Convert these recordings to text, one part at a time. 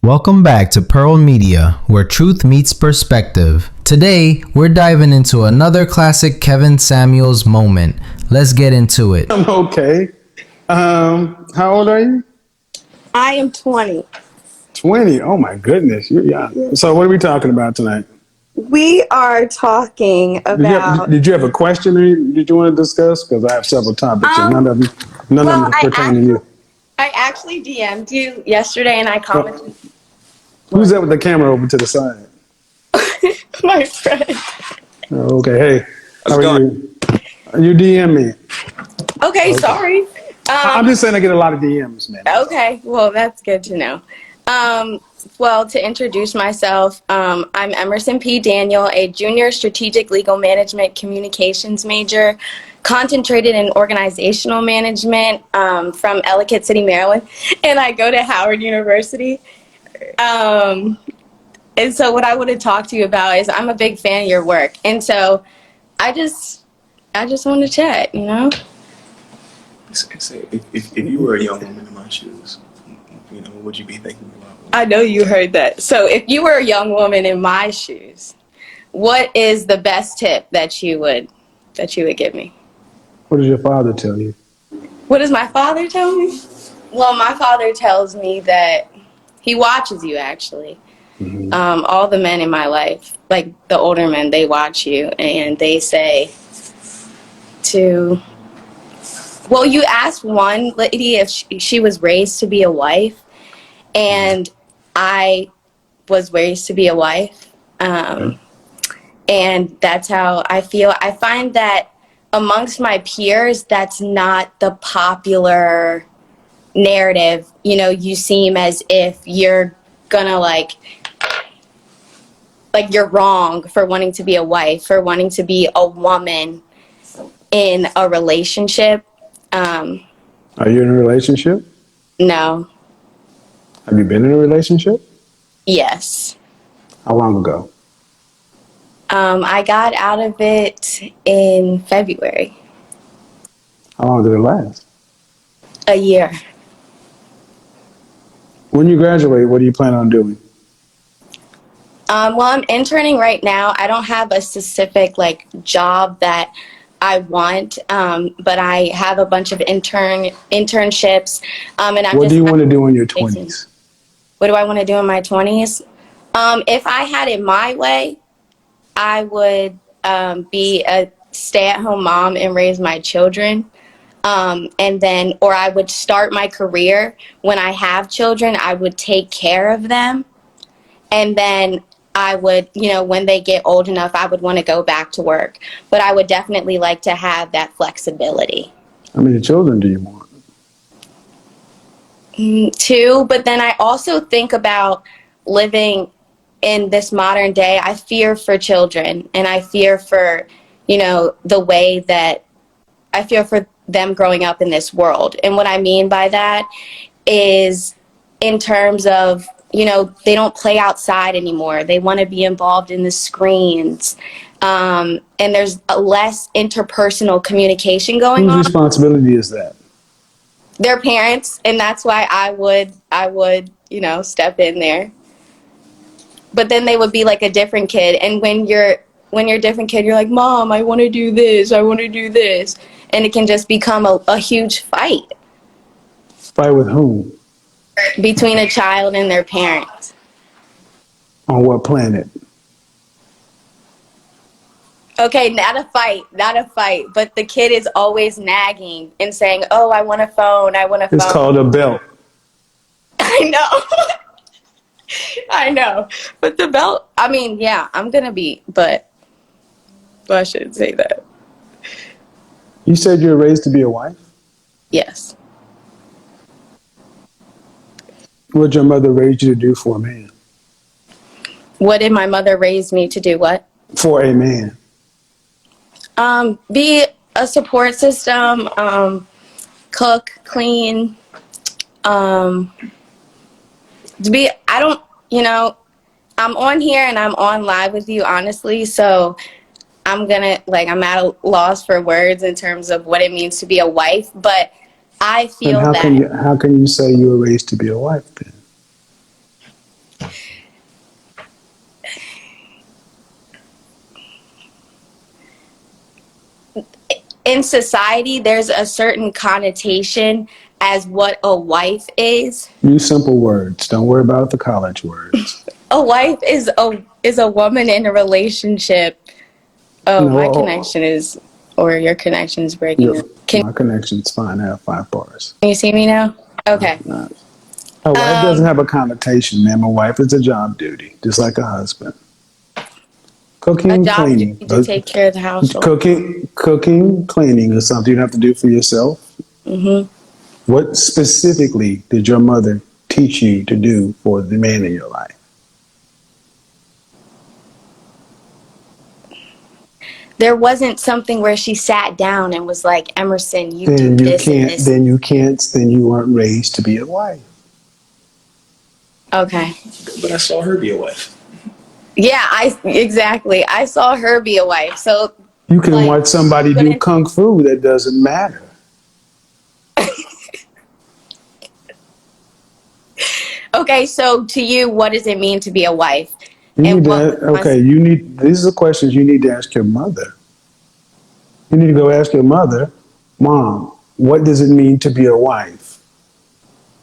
Welcome back to Pearl Media, where truth meets perspective. Today, we're diving into another classic Kevin Samuels moment. Let's get into it. I'm okay. How old are you? I am 20. 20. Oh my goodness, you're young. So what are we talking about tonight? We are talking about. Did you have a question did you want to discuss? Because I have several topics and none of them pertain to you. I actually DM'd you yesterday and I commented. Who's that with the camera over to the side? My friend. Oh, okay. Hey, how are you? You DM me. Okay, sorry. I'm just saying I get a lot of DMs, man. Okay, well, that's good to know. Well, to introduce myself, I'm Emerson P. Daniel, a junior strategic legal management communications major, concentrated in organizational management from Ellicott City, Maryland, and I go to Howard University. And so what I want to talk to you about is I'm a big fan of your work, and so I just want to chat, you know? If you were a young woman in my shoes, what would you be thinking about? I know you heard that. So if you were a young woman in my shoes, what is the best tip that you would give me? What does your father tell you? What does my father tell me? Well, my father tells me that he watches you, actually. Mm-hmm. All the men in my life, like the older men, they watch you and they say well, you asked one lady if she was raised to be a wife, and I was raised to be a wife. And that's how I feel. I find that amongst my peers, that's not the popular narrative. You seem as if you're gonna like you're wrong for wanting to be a wife, for wanting to be a woman in a relationship. Are you in a relationship? No. Have you been in a relationship? Yes. How long ago? I got out of it in February. How long did it last? A year. When you graduate, what do you plan on doing? Well, I'm interning right now. I don't have a specific job that I want, but I have a bunch of internships. And What do you want to do in your 20s? What do I want to do in my 20s? If I had it my way, I would be a stay-at-home mom and raise my children. Or I would start my career when I have children. I would take care of them. And then I would, when they get old enough, I would want to go back to work. But I would definitely like to have that flexibility. How many children do you want? 2, but then I also think about living in this modern day. I fear for children, and I fear for, the way that I fear for them growing up in this world. And what I mean by that is in terms of, they don't play outside anymore. They want to be involved in the screens. And there's a less interpersonal communication going on. Whose responsibility is that? Their parents, and that's why I would, step in there. But then they would be like a different kid. And when you're a different kid, you're like, Mom, I want to do this. I want to do this. And it can just become a huge fight. Fight with whom? Between a child and their parents. On what planet? Okay, not a fight, but the kid is always nagging and saying, oh, I want a phone, I want a phone. It's called a belt. I know. I know. But the belt, I'm going to be, but I shouldn't say that. You said you were raised to be a wife? Yes. What did your mother raise you to do for a man? What did my mother raise me to do? What? For a man. Be a support system, cook, clean, I'm on here and I'm on live with you, honestly, so I'm at a loss for words in terms of what it means to be a wife, but I feel how can you say you were raised to be a wife then? in society, there's a certain connotation as what a wife is. Use simple words. Don't worry about the college words. A wife is a woman in a relationship. Oh, my No, connection is, or your connection is breaking up. Can my connection's fine. I have 5 bars. you see me now? Okay. A wife doesn't have a connotation, ma'am. A wife is a job duty, just like a husband. A Cooking, job cleaning. duty to take care of the household. Cooking, cleaning is something you have to do for yourself. Mm-hmm. What specifically did your mother teach you to do for the man in your life? There wasn't something where she sat down and was like, Emerson, you do Then you this and can't. this. Then you weren't raised to be a wife. Okay. But I saw her be a wife. Yeah, exactly. I saw her be a wife. So You can like, watch somebody do kung fu. That doesn't matter. okay, so to you, what does it mean to be a wife? You need these are questions you need to ask your mother. You need to go ask your mother, Mom, what does it mean to be a wife?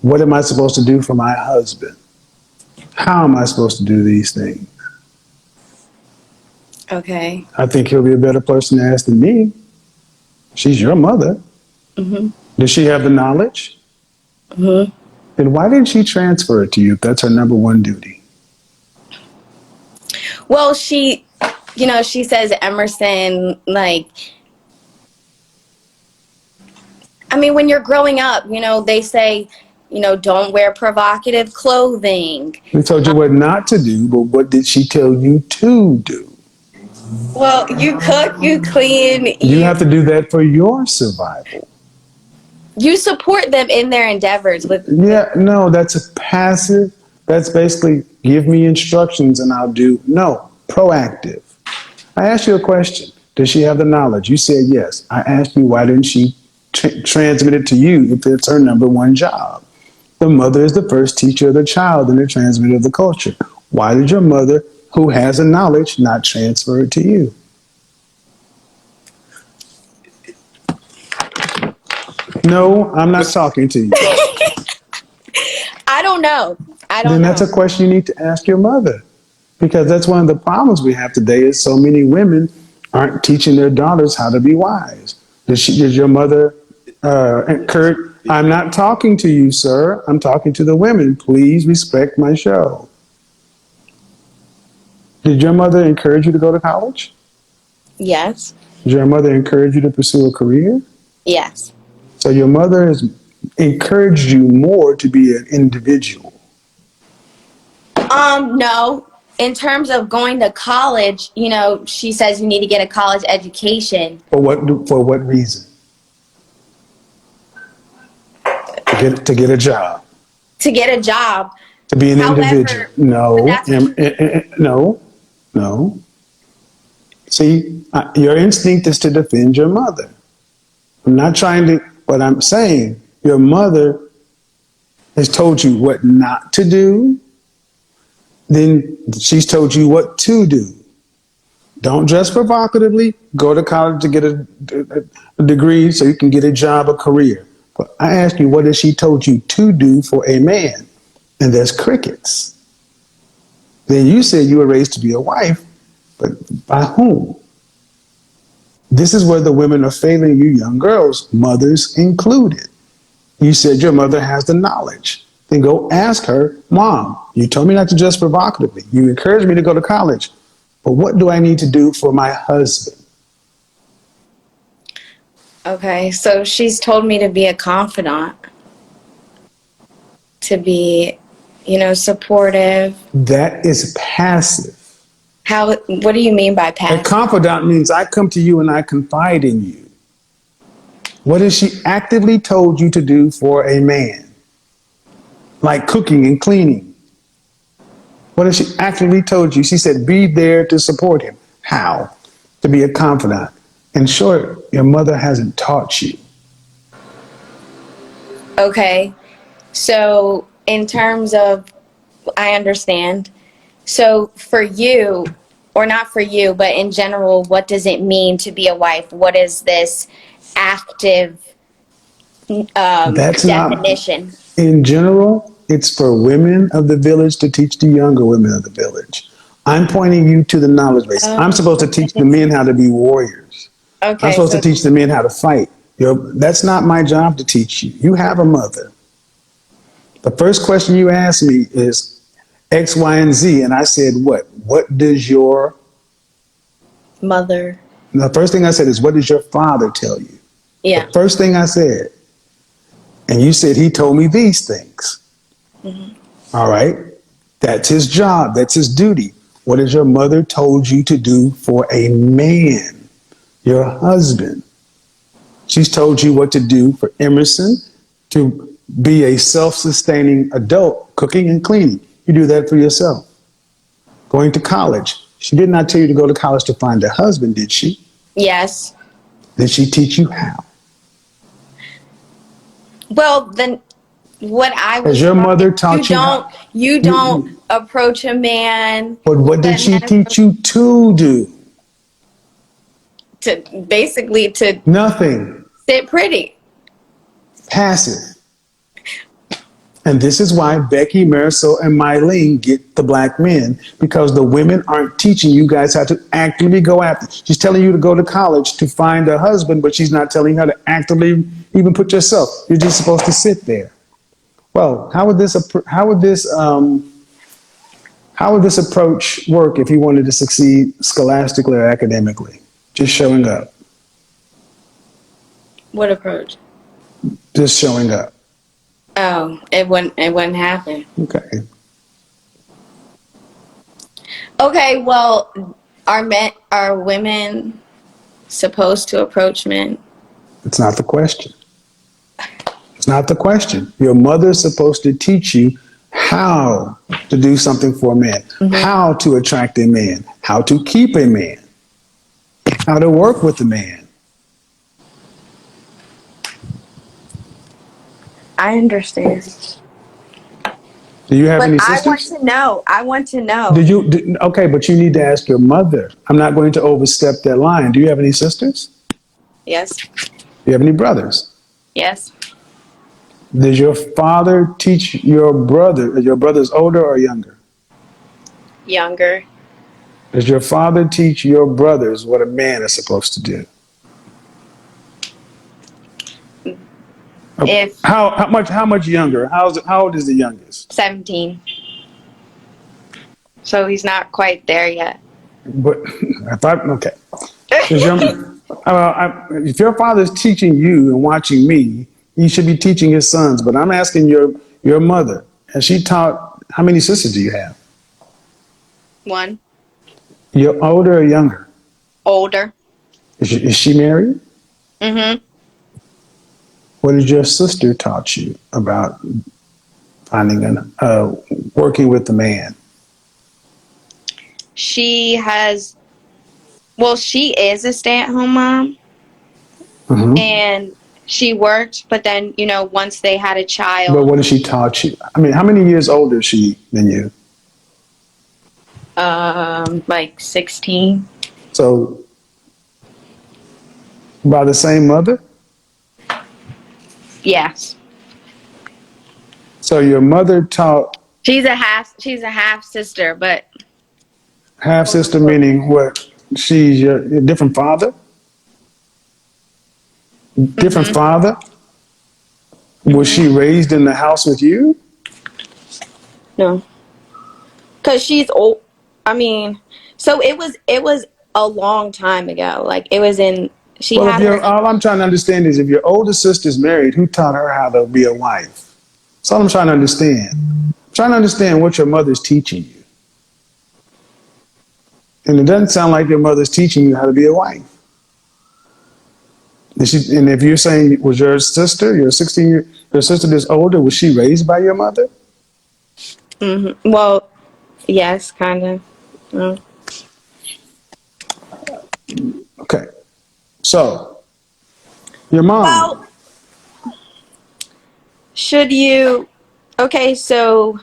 What am I supposed to do for my husband? How am I supposed to do these things? Okay. I think he'll be a better person to ask than me. She's your mother. Mm-hmm. Does she have the knowledge? Mm-hmm. Then why didn't she transfer it to you if that's her number one duty? Well, she says Emerson, like, I mean, when you're growing up, they say, don't wear provocative clothing. They told you what not to do, but what did she tell you to do? Well, you cook, you clean. You have to do that for your survival. You support them in their endeavors. No, that's a passive. That's basically give me instructions and I'll do. No, proactive. I asked you a question. Does she have the knowledge? You said yes. I asked you why didn't she transmit it to you if it's her number one job? The mother is the first teacher of the child and the transmitter of the culture. Why did your mother, who has the knowledge, not transfer it to you? No, I'm not talking to you. I don't know. Then that's a question you need to ask your mother. Because that's one of the problems we have today is so many women aren't teaching their daughters how to be wise. Does your mother encourage? I'm not talking to you, sir. I'm talking to the women. Please respect my show. Did your mother encourage you to go to college? Yes. Did your mother encourage you to pursue a career? Yes. So your mother has encouraged you more to be an individual. No. In terms of going to college, she says you need to get a college education. For what reason? To get a job. To get a job. To be an individual. No. See, your instinct is to defend your mother. I'm not trying to, but I'm saying your mother has told you what not to do. Then she's told you what to do. Don't dress provocatively. Go to college to get a degree so you can get a job, a career. But I ask you, what has she told you to do for a man? And there's crickets. Then you said you were raised to be a wife, but by whom? This is where the women are failing you young girls, mothers included. You said your mother has the knowledge. Then go ask her, Mom, you told me not to dress provocatively. You encouraged me to go to college. But what do I need to do for my husband? Okay, so she's told me to be a confidant. To be, supportive. That is passive. What do you mean by passive? A confidant means I come to you and I confide in you. What has she actively told you to do for a man? Like cooking and cleaning. What has she actively told you? She said, be there to support him. How? To be a confidant. In short, your mother hasn't taught you. Okay. So in terms of, I understand. So for you, or not for you, but in general, what does it mean to be a wife? What is this active That's not, definition? in general, it's for women of the village to teach the younger women of the village. I'm pointing you to the knowledge base. I'm supposed to teach the men how to be warriors. I'm Okay, supposed to so teach the men how to fight. That's not my job to teach you. You have a mother. The first question you asked me is X, Y, and Z. And I said, what? What does your, mother. the first thing I said is, what does your father tell you? Yeah. The first thing I said. And you said, he told me these things. All right. That's his job. That's his duty. What has your mother told you to do for a man, your husband? She's told you what to do for Emerson to be a self-sustaining adult, cooking and cleaning. You do that for yourself. Going to college. She did not tell you to go to college to find a husband, did she? Yes. Did she teach you how? Well, then what I was Has your taught mother is taught you how? you don't approach a man But what did that she has teach you to do? to basically to Nothing. sit pretty. Passive. And this is why Becky, Marisol, and Mylene get the black men, because the women aren't teaching you guys how to actively go after. She's telling you to go to college to find a husband, but she's not telling you how to actively even put yourself. You're just supposed to sit there. Well, how would this approach work if you wanted to succeed scholastically or academically? Just showing up. What approach? Just showing up. Oh, it wouldn't happen. Okay. Okay, well, are women supposed to approach men? It's not the question. It's not the question. Your mother's supposed to teach you how to do something for a man, how to attract a man, how to keep a man, how to work with a man. I understand. Do you have But any I want sisters? to know. I want to know. Okay, but you need to ask your mother. I'm not going to overstep that line. Do you have any sisters? Yes. Do you have any brothers? Yes. Did your father teach your brother? Is your brother's older or younger? Younger. Does your father teach your brothers what a man is supposed to do? If How much younger? How old is the youngest? 17. So he's not quite there yet. But okay. If your father's teaching you and watching me, he should be teaching his sons. But I'm asking your mother. Has she taught? How many sisters do you have? One. You're older or younger? Older. Is she married? Mm-hmm. What has your sister taught you about working with the man? She has, well, she is a stay-at-home mom. Mm-hmm. And she worked, but then, once they had a But child, what has she taught you? I mean, how many years older is she than you? like 16. So, by the same mother? Yes. So your mother taught She's a half sister, but half sister, meaning what? She's your different father? Different father? Was she raised in the house with you? no. Cuz she's old. I mean, so it was a long time ago. Like it was in she Well, had her all I'm trying to understand is if your older sister's married, who taught her how to be a wife? That's all I'm trying to understand. I'm trying to understand what your mother's teaching you. And it doesn't sound like your mother's teaching you how to be a wife. And if you're saying, was your sister, your sister that's older, was she raised by your mother? well, yes, kind of. Okay. So, your mom. Well, should you okay, so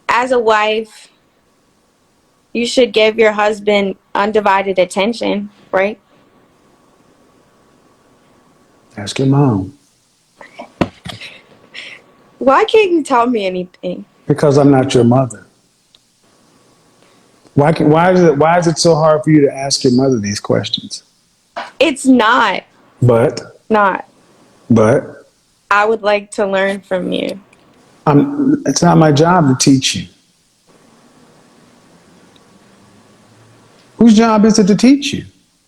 as a wife, you should give your husband undivided attention, right? Ask your mom. Why can't you tell me anything? Because I'm not your mother. Why is it so hard for you to ask your mother these questions? It's not. But Not. but I would like to learn from you. it's not my job to teach you. Whose job is it to teach you?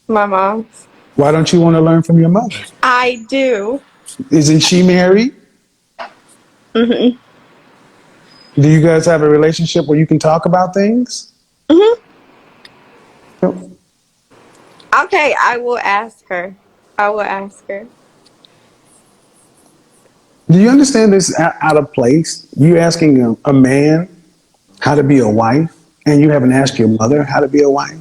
My mom's. Why don't you want to learn from your mother? I do. Isn't she married? Mhm. Do you guys have a relationship where you can talk about things? Mhm. No. Okay, I will ask her. I will ask her. Do you understand this out of place? You asking a man how to be a wife, and you haven't asked your mother how to be a wife?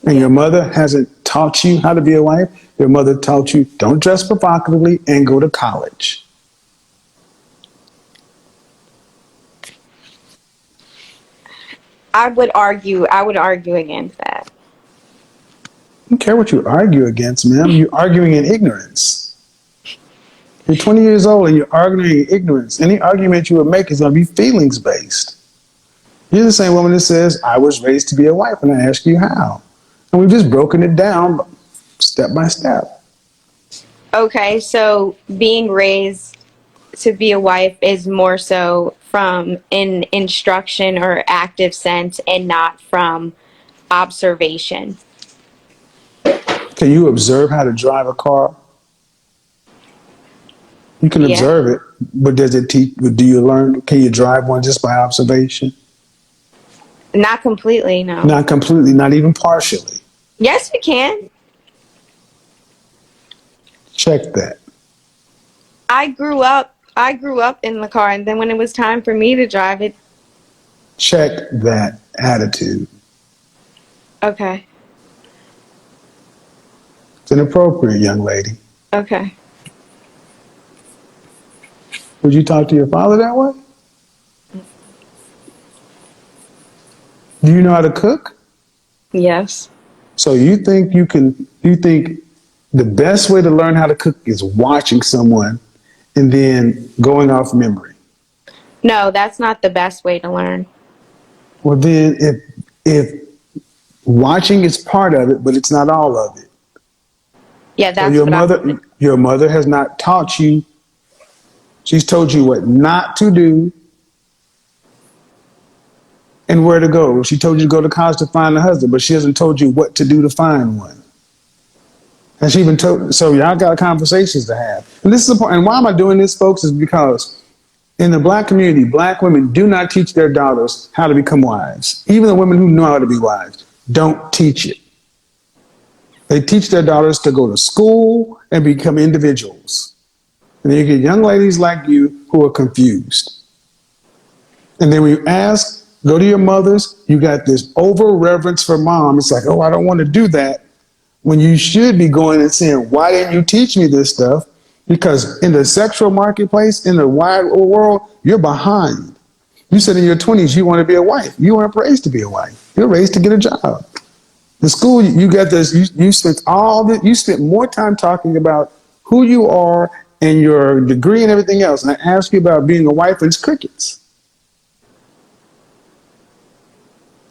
And Yeah. your mother hasn't taught you how to be a wife? Your mother taught you don't dress provocatively and go to college. I would argue against that. I don't care what you argue against, ma'am. You're arguing in ignorance. You're 20 years old and you're arguing in ignorance. Any argument you would make is going to be feelings based. You're the same woman that says, I was raised to be a wife, and I ask you how. And we've just broken it down step by step. Okay, so being raised to be a wife is more so from an instruction or active sense and not from observation. Can you observe how to drive a car? You can Yeah. observe it, but does it teach? Do you learn? Can you drive one just by observation? Not completely, no. Not completely, not even partially. Yes, you can. Check that. I grew up in the car, and then when it was time for me to drive it, Check that attitude. okay. It's inappropriate, young lady. Okay. Would you talk to your father that way? Do you know how to cook? Yes. So you think the best way to learn how to cook is watching someone and then going off memory? No, that's not the best way to learn. Well, then if watching is part of it, but it's not all of it. Yeah, So that's what I your mother has not taught you. She's told you what not to do and where to go. She told you to go to college to find a husband, but she hasn't told you what to do to find one. And she even told, so y'all got conversations to have. And this is the point. And why am I doing this, folks? Is because in the black community, black women do not teach their daughters how to become wives. Even the women who know how to be wives don't teach it. They teach their daughters to go to school and become individuals. And then you get young ladies like you who are confused. And then when you ask, go to your mothers, you got this over reverence for mom. It's like, oh, I don't want to do that. When you should be going and saying, why didn't you teach me this stuff? Because in the sexual marketplace, in the wide world, you're behind. You said in your 20s you want to be a wife. You weren't raised to be a wife. You're raised to get a job. The school, you got this, you spent you spent more time talking about who you are and your degree and everything else. And I asked you about being a wife, and it's crickets.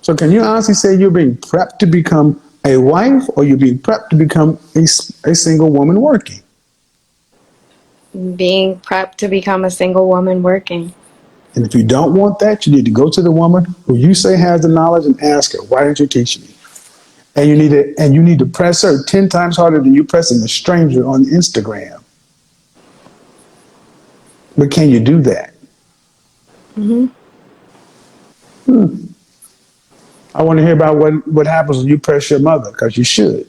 So can you honestly say you're being prepped to become a wife, or you're being prepped to become a single woman working? being prepped to become a single woman working. And if you don't want that, you need to go to the woman who you say has the knowledge and ask her, why didn't you teach me? And you need to press her 10 times harder than you pressing a stranger on Instagram. But can you do that? I want to hear about what happens when you press your mother, because you should.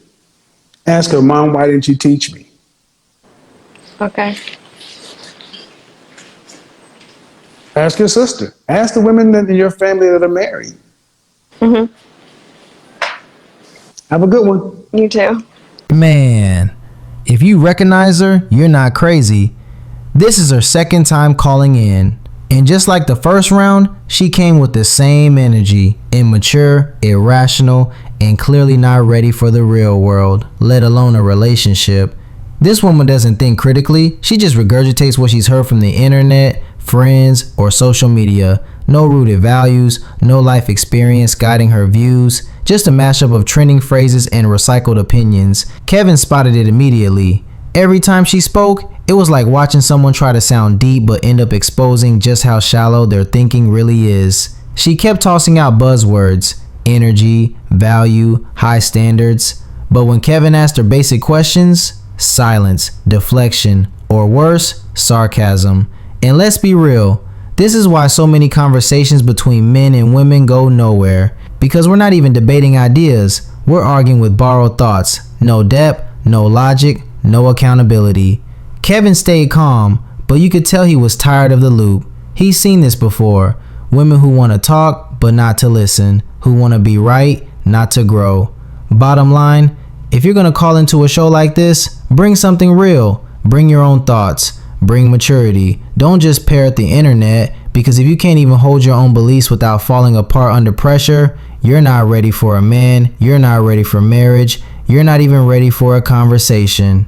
Ask her, Mom, why didn't you teach me? Okay. Ask your sister. Ask the women in your family that are married. Mm-hmm. Have a good one. You too. Man, if you recognize her, you're not crazy. This is her second time calling in. And just like the first round, she came with the same energy, immature, irrational, and clearly not ready for the real world, let alone a relationship. This woman doesn't think critically, she just regurgitates what she's heard from the internet, friends, or social media. No rooted values, no life experience guiding her views, just a mashup of trending phrases and recycled opinions. Kevin spotted it immediately. Every time she spoke, it was like watching someone try to sound deep but end up exposing just how shallow their thinking really is. She kept tossing out buzzwords, energy, value, high standards, but when Kevin asked her basic questions, silence, deflection, or worse, sarcasm. And let's be real, this is why so many conversations between men and women go nowhere, because we're not even debating ideas, we're arguing with borrowed thoughts, no depth, no logic, no accountability. Kevin stayed calm, but you could tell he was tired of the loop. He's seen this before. Women who want to talk, but not to listen. Who want to be right, not to grow. Bottom line, if you're going to call into a show like this, bring something real. Bring your own thoughts. Bring maturity. Don't just parrot the internet, because if you can't even hold your own beliefs without falling apart under pressure, you're not ready for a man. You're not ready for marriage. You're not even ready for a conversation.